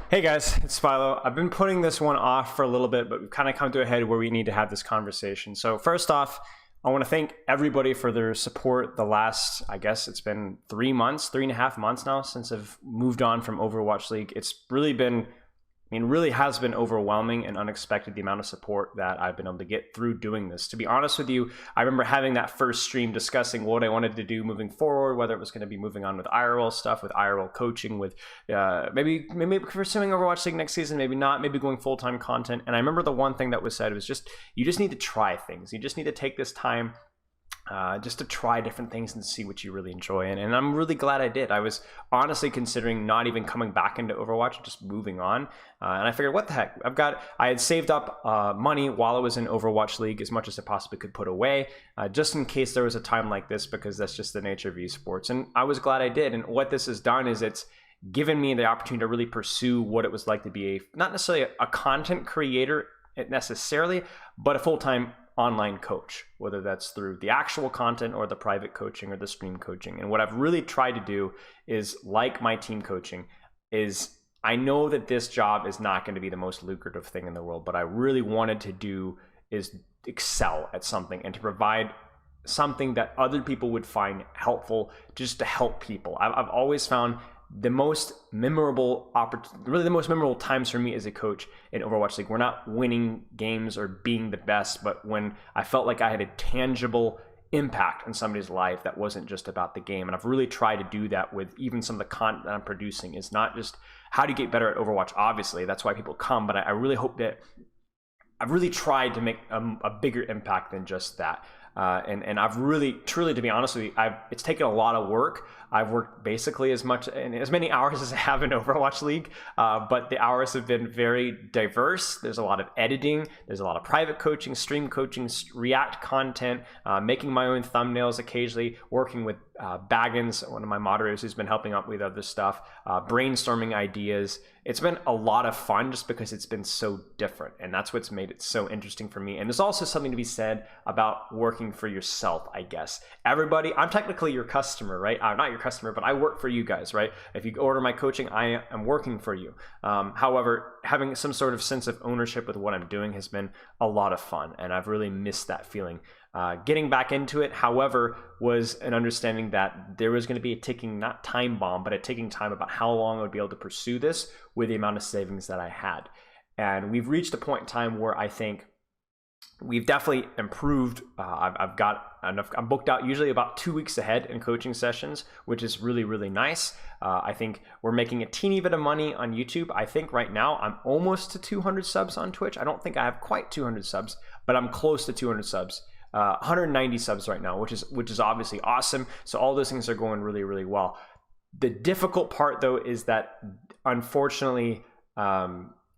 Hey guys, it's Spilo. I've been putting this one off for a little bit, but we've kind of come to a head where we need to have this conversation. So first off, I want to thank everybody for their support the last, I guess it's been 3.5 months now since I've moved on from Overwatch League. It's really been, really has been overwhelming and unexpected, the amount of support that I've been able to get through doing this. To be honest with you, I remember having that first stream discussing what I wanted to do moving forward, whether it was going to be moving on with IRL stuff, with IRL coaching, with maybe pursuing Overwatch League next season, maybe not, maybe going full-time content. And I remember the one thing that was said was just, you just need to try things. You just need to take this time just to try different things and see what you really enjoy. And I'm really glad I did. I was honestly considering not even coming back into Overwatch, just moving on. And I figured, what the heck? I had saved up money while I was in Overwatch League, as much as I possibly could put away, just in case there was a time like this, because that's just the nature of esports. And I was glad I did. And what this has done is it's given me the opportunity to really pursue what it was like to be not necessarily a content creator necessarily, but a full-time online coach, whether that's through the actual content or the private coaching or the stream coaching. And what I've really tried to do is, like my team coaching, is I know that this job is not going to be the most lucrative thing in the world, but I really wanted to do is excel at something and to provide something that other people would find helpful, just to help people. I've always found the most memorable times for me as a coach in Overwatch League, we're not winning games or being the best, but when I felt like I had a tangible impact in somebody's life that wasn't just about the game. And I've really tried to do that with even some of the content that I'm producing. Is not just how do you get better at Overwatch, obviously that's why people come, but I really hope that I've really tried to make a bigger impact than just that. And I've really, truly, to be honest with you, it's taken a lot of work. I've worked basically as many hours as I have in Overwatch League, but the hours have been very diverse. There's a lot of editing. There's a lot of private coaching, stream coaching, React content, making my own thumbnails occasionally, working with Baggins, one of my moderators who's been helping out with other stuff, brainstorming ideas. It's been a lot of fun just because it's been so different, and that's what's made it so interesting for me. And there's also something to be said about working for yourself, I guess. Everybody, I'm technically your customer, right? Not your customer, but I work for you guys, right? If you order my coaching, I am working for you. However, having some sort of sense of ownership with what I'm doing has been a lot of fun, and I've really missed that feeling. Getting back into it, however, was an understanding that there was going to be a ticking, not time bomb, but a ticking time about how long I would be able to pursue this with the amount of savings that I had. And we've reached a point in time where I think we've definitely improved. I've got enough. I'm booked out usually about 2 weeks ahead in coaching sessions, which is really, really nice. I think we're making a teeny bit of money on YouTube. I think right now I'm almost to 200 subs on Twitch. I don't think I have quite 200 subs, but I'm close to 200 subs. 190 subs right now, which is obviously awesome. So all those things are going really, really well. The difficult part though is that unfortunately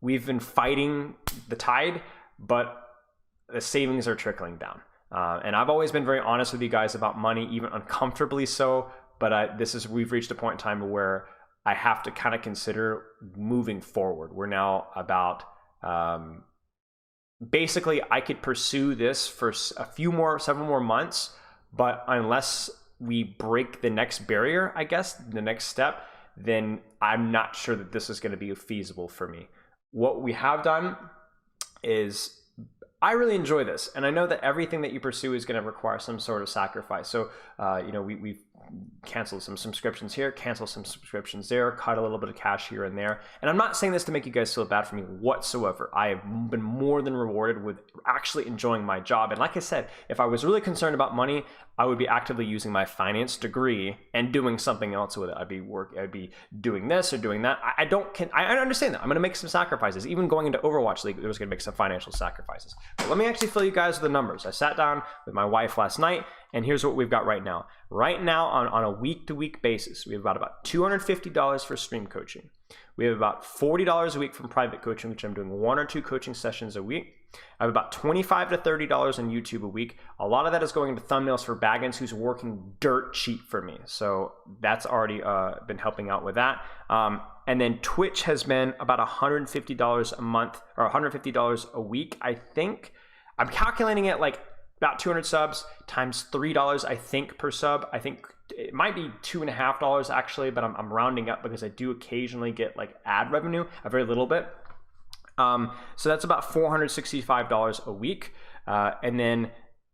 we've been fighting the tide, but the savings are trickling down. And I've always been very honest with you guys about money, even uncomfortably so. But we've reached a point in time where I have to kind of consider moving forward. We're now about basically, I could pursue this for several more months, but unless we break the next barrier, I guess, the next step, then I'm not sure that this is going to be feasible for me. What we have done is, I really enjoy this, and I know that everything that you pursue is going to require some sort of sacrifice. So, we've canceled some subscriptions here, canceled some subscriptions there, cut a little bit of cash here and there. And I'm not saying this to make you guys feel bad for me whatsoever. I have been more than rewarded with actually enjoying my job. And like I said, if I was really concerned about money, I would be actively using my finance degree and doing something else with it. I'd be doing this or doing that. I understand that. I'm going to make some sacrifices. Even going into Overwatch League, there was going to make some financial sacrifices. But let me actually fill you guys with the numbers. I sat down with my wife last night, and here's what we've got right now. Right now, on a week-to-week basis, we have about $250 for stream coaching. We have about $40 a week from private coaching, which I'm doing 1 or 2 coaching sessions a week. I have about $25 to $30 on YouTube a week. A lot of that is going into thumbnails for Baggins, who's working dirt cheap for me. So that's already been helping out with that. And then Twitch has been about $150 a month, or $150 a week, I think. I'm calculating it like about 200 subs times $3, I think, per sub. I think it might be $2.50 actually, but I'm rounding up because I do occasionally get like ad revenue, a very little bit. So that's about $465 a week. And then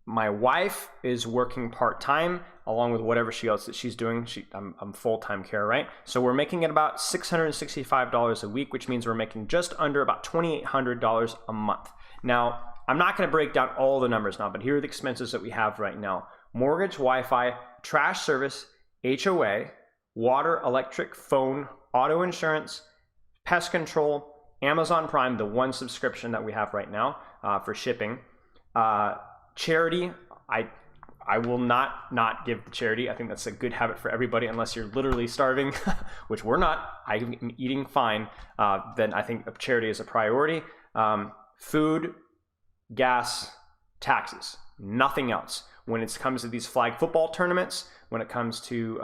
my wife is working part-time along with whatever else that she's doing. I'm full-time care, right? So we're making it about $665 a week, which means we're making just under about $2,800 a month. Now, I'm not going to break down all the numbers now, but here are the expenses that we have right now. Mortgage, Wi-Fi, trash service, HOA, water, electric, phone, auto insurance, pest control, Amazon Prime, the one subscription that we have right now for shipping. Charity, I will not give the charity. I think that's a good habit for everybody unless you're literally starving, which we're not. I'm eating fine. Then I think charity is a priority. Food, gas, taxes, nothing else. When it comes to these flag football tournaments, when it comes to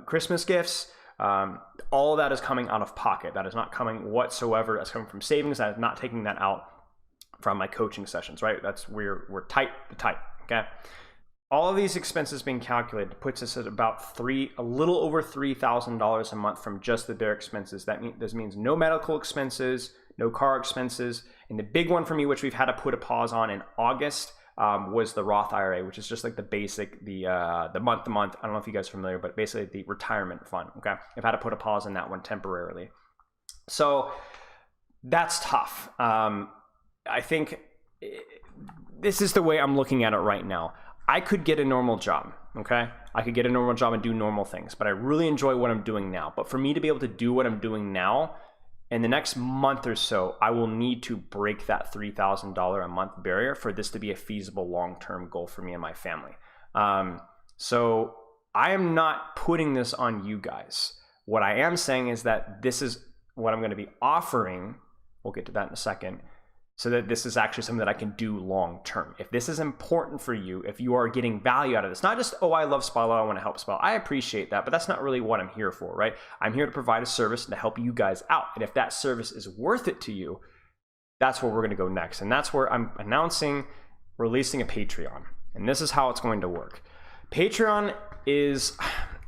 Christmas gifts, all of that is coming out of pocket. That is not coming whatsoever. That's coming from savings. I'm not taking that out from my coaching sessions, right? That's where we're tight, okay? All of these expenses being calculated puts us at about a little over $3,000 a month from just the bare expenses. This means no medical expenses, no car expenses. And the big one for me, which we've had to put a pause on in August, was the Roth IRA, which is just like the basic, the month to month. I don't know if you guys are familiar, but basically the retirement fund. Okay, I've had to put a pause on that one temporarily. So that's tough. I think this is the way I'm looking at it right now. I could get a normal job. Okay, I could get a normal job and do normal things, but I really enjoy what I'm doing now. But for me to be able to do what I'm doing now, in the next month or so, I will need to break that $3,000 a month barrier for this to be a feasible long-term goal for me and my family. So I am not putting this on you guys. What I am saying is that this is what I'm going to be offering. We'll get to that in a second. So that this is actually something that I can do long term. If this is important for you, if you are getting value out of this, not just, oh, I love Spilo, I want to help Spilo. I appreciate that, but that's not really what I'm here for, right? I'm here to provide a service and to help you guys out. And if that service is worth it to you, that's where we're going to go next. And that's where I'm releasing a Patreon. And this is how it's going to work. Patreon is,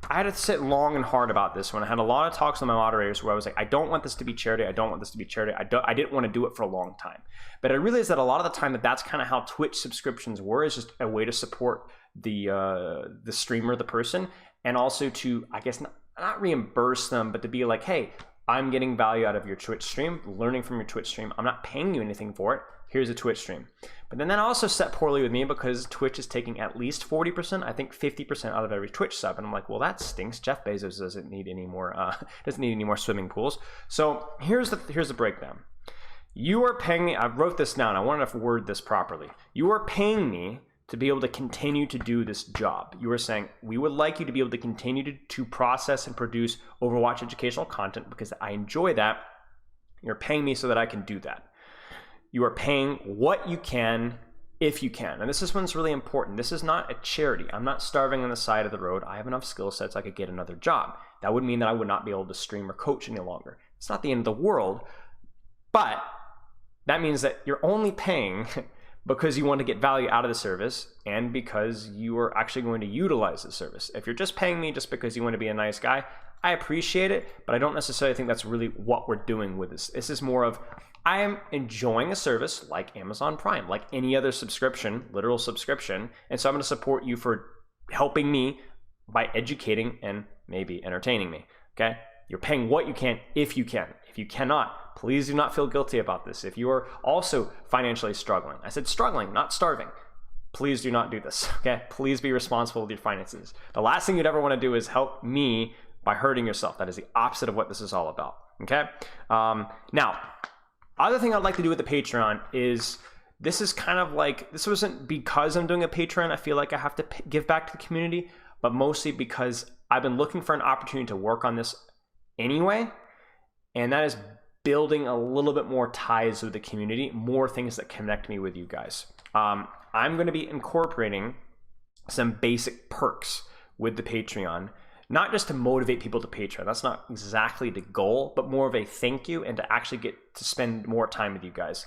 I had to sit long and hard about this one. I had a lot of talks with my moderators where I was like, I don't want this to be charity. I don't want this to be charity. I didn't want to do it for a long time. But I realized that a lot of the time that's kind of how Twitch subscriptions were, is just a way to support the streamer, the person, and also to, I guess, not reimburse them, but to be like, hey, I'm getting value out of your Twitch stream, learning from your Twitch stream. I'm not paying you anything for it. Here's a Twitch stream. But then that also set poorly with me because Twitch is taking at least 40%, I think 50% out of every Twitch sub. And I'm like, well, that stinks. Jeff Bezos doesn't need any more swimming pools. So here's the breakdown. You are paying me, I wrote this down. I wanted to word this properly. You are paying me to be able to continue to do this job. You are saying, we would like you to be able to continue to process and produce Overwatch educational content because I enjoy that. You're paying me so that I can do that. You are paying what you can, if you can. And this is when it's really important. This is not a charity. I'm not starving on the side of the road. I have enough skill sets I could get another job. That would mean that I would not be able to stream or coach any longer. It's not the end of the world, but that means that you're only paying because you want to get value out of the service and because you are actually going to utilize the service. If you're just paying me just because you want to be a nice guy, I appreciate it, but I don't necessarily think that's really what we're doing with this. This is more of, I am enjoying a service like Amazon Prime, like any other subscription, literal subscription, and so I'm going to support you for helping me by educating and maybe entertaining me, okay? You're paying what you can, if you can. If you cannot, please do not feel guilty about this. If you are also financially struggling, I said struggling, not starving, please do not do this, okay? Please be responsible with your finances. The last thing you'd ever want to do is help me by hurting yourself. That is the opposite of what this is all about, okay? Now, other thing I'd like to do with the Patreon is, this is kind of like, this wasn't because I'm doing a Patreon, I feel like I have to give back to the community, but mostly because I've been looking for an opportunity to work on this anyway, and that is building a little bit more ties with the community, more things that connect me with you guys. I'm going to be incorporating some basic perks with the Patreon, not just to motivate people to Patreon. That's not exactly the goal, but more of a thank you and to actually get to spend more time with you guys.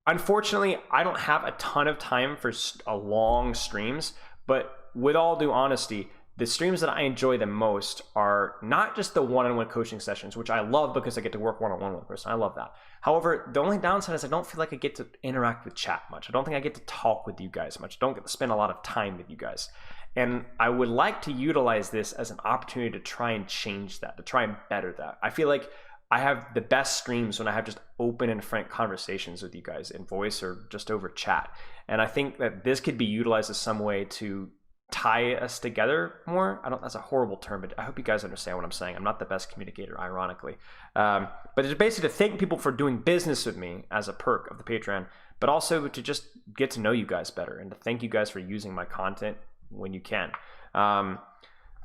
Unfortunately, I don't have a ton of time for long streams, but with all due honesty, the streams that I enjoy the most are not just the one-on-one coaching sessions, which I love because I get to work one-on-one with a person. I love that. However, the only downside is I don't feel like I get to interact with chat much. I don't think I get to talk with you guys much. I don't get to spend a lot of time with you guys. And I would like to utilize this as an opportunity to try and change that, to try and better that. I feel like I have the best streams when I have just open and frank conversations with you guys in voice or just over chat. And I think that this could be utilized as some way to tie us together more. That's a horrible term, but I hope you guys understand what I'm saying. I'm not the best communicator, ironically. But it's basically to thank people for doing business with me as a perk of the Patreon, but also to just get to know you guys better and to thank you guys for using my content when you can.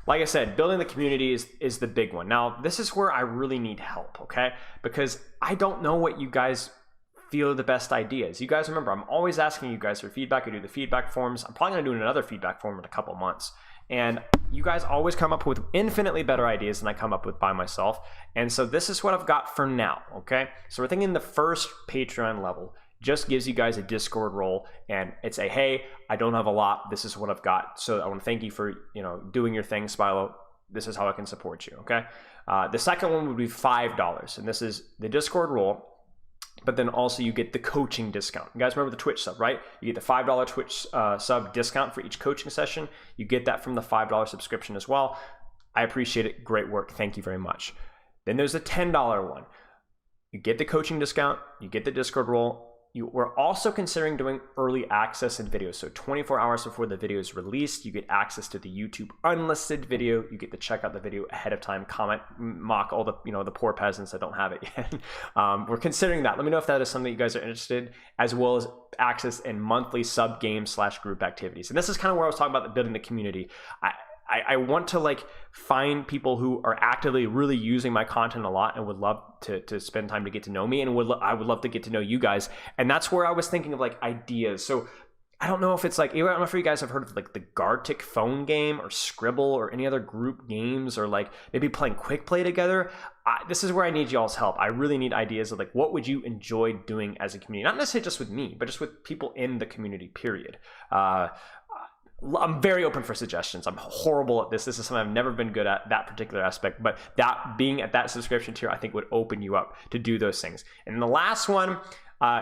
Like I said, building the community is the big one. Now, this is where I really need help, okay? Because I don't know what you guys feel the best ideas. You guys remember, I'm always asking you guys for feedback. I do the feedback forms. I'm probably gonna do another feedback form in a couple months. And you guys always come up with infinitely better ideas than I come up with by myself. And so this is what I've got for now, okay? So we're thinking the first Patreon level just gives you guys a Discord role, and it's a, hey, I don't have a lot, this is what I've got. So I want to thank you for, doing your thing, Spilo. This is how I can support you, okay? The second one would be $5, and this is the Discord role, but then also you get the coaching discount. You guys remember the Twitch sub, right? You get the $5 Twitch sub discount for each coaching session. You get that from the $5 subscription as well. I appreciate it. Great work. Thank you very much. Then there's the $10 one. You get the coaching discount. You get the Discord role. We're also considering doing early access in videos. So 24 hours before the video is released, you get access to the YouTube unlisted video. You get to check out the video ahead of time, comment, mock all the, the poor peasants that don't have it yet. We're considering that. Let me know if that is something you guys are interested in, as well as access in monthly sub game / group activities. And this is kind of where I was talking about building the community. I want to find people who are actively really using my content a lot and would love to spend time to get to know me, and I would love to get to know you guys. And that's where I was thinking of ideas. So I don't know if it's I don't know if you guys have heard of the Gartic phone game or Scribble or any other group games, or maybe playing Quick Play together. This is where I need y'all's help. I really need ideas of what would you enjoy doing as a community, not necessarily just with me, but just with people in the community, period. I'm very open for suggestions. I'm horrible at this. This is something I've never been good at, that particular aspect, but that being at that subscription tier, I think would open you up to do those things. And the last one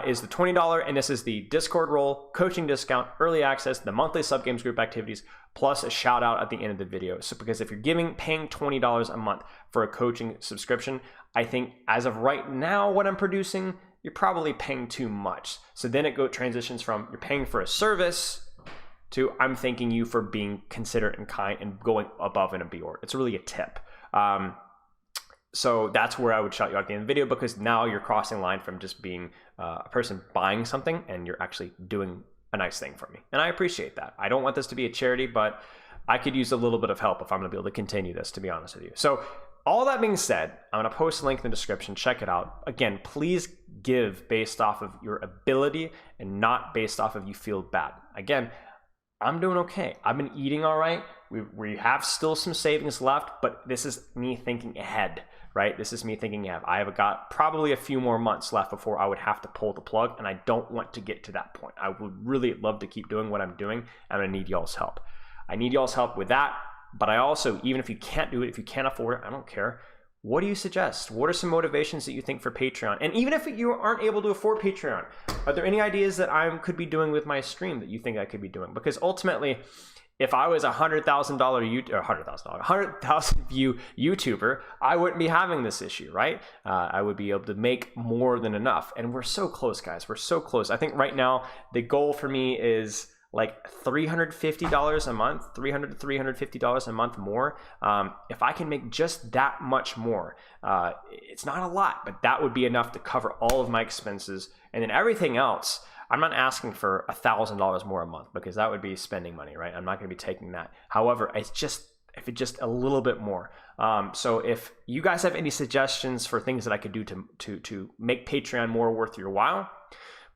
is the $20, and this is the Discord role, coaching discount, early access, the monthly sub games group activities, plus a shout out at the end of the video. So because if you're paying $20 a month for a coaching subscription, I think as of right now, what I'm producing, you're probably paying too much. So then it transitions from you're paying for a service to I'm thanking you for being considerate and kind and going above and beyond. It's really a tip. So that's where I would shout you out at the end of the video, because now you're crossing the line from just being a person buying something and you're actually doing a nice thing for me. And I appreciate that. I don't want this to be a charity, but I could use a little bit of help if I'm gonna be able to continue this, to be honest with you. So all that being said, I'm gonna post a link in the description, check it out. Again, please give based off of your ability and not based off of you feel bad. Again, I'm doing okay. I've been eating all right. We have still some savings left, but this is me thinking ahead, right? This is me thinking ahead. I have got probably a few more months left before I would have to pull the plug, and I don't want to get to that point. I would really love to keep doing what I'm doing, and I need y'all's help. I need y'all's help with that, but I also, even if you can't do it, if you can't afford it, I don't care. What do you suggest? What are some motivations that you think for Patreon? And even if you aren't able to afford Patreon, are there any ideas that I could be doing with my stream that you think I could be doing? Because ultimately, if I was a $100,000 view YouTuber, I wouldn't be having this issue, right? I would be able to make more than enough. And we're so close, guys. We're so close. I think right now the goal for me is $350 a month, $300 to $350 a month more. If I can make just that much more, it's not a lot, but that would be enough to cover all of my expenses. And then everything else, I'm not asking for $1,000 more a month, because that would be spending money, right? I'm not going to be taking that. However, if it's just a little bit more. So if you guys have any suggestions for things that I could do to make Patreon more worth your while,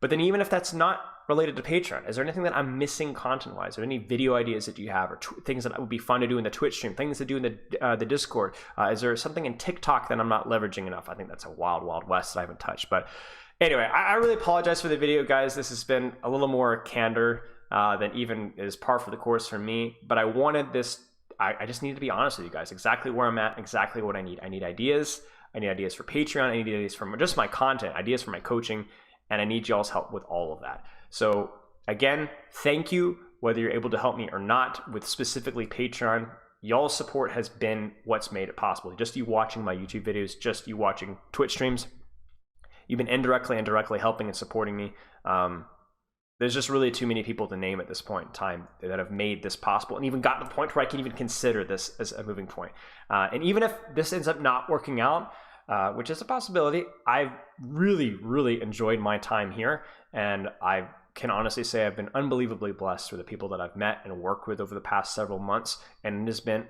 but then even if that's not related to Patreon, is there anything that I'm missing content-wise? Are there any video ideas that you have, or things that would be fun to do in the Twitch stream, things to do in the Discord? Is there something in TikTok that I'm not leveraging enough? I think that's a wild, wild west that I haven't touched. But anyway, I really apologize for the video, guys. This has been a little more candor than even is par for the course for me. But I wanted this I just need to be honest with you guys, exactly where I'm at, exactly what I need. I need ideas. I need ideas for Patreon. I need ideas for just my content, ideas for my coaching, and I need y'all's help with all of that. So again, thank you, whether you're able to help me or not with specifically Patreon. Y'all's support has been what's made it possible. Just you watching my YouTube videos, just you watching Twitch streams, you've been indirectly and directly helping and supporting me. There's just really too many people to name at this point in time that have made this possible and even gotten to the point where I can even consider this as a moving point. And even if this ends up not working out, which is a possibility, I've really, really enjoyed my time here. And I can honestly say I've been unbelievably blessed with the people that I've met and worked with over the past several months. And it has been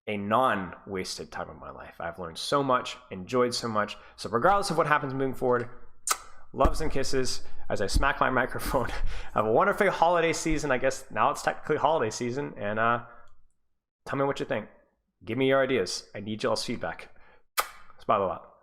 a non-wasted time of my life. I've learned so much, enjoyed so much. So regardless of what happens moving forward, loves and kisses as I smack my microphone. Have a wonderful holiday season. I guess now it's technically holiday season. And tell me what you think. Give me your ideas. I need y'all's feedback. Spilo out.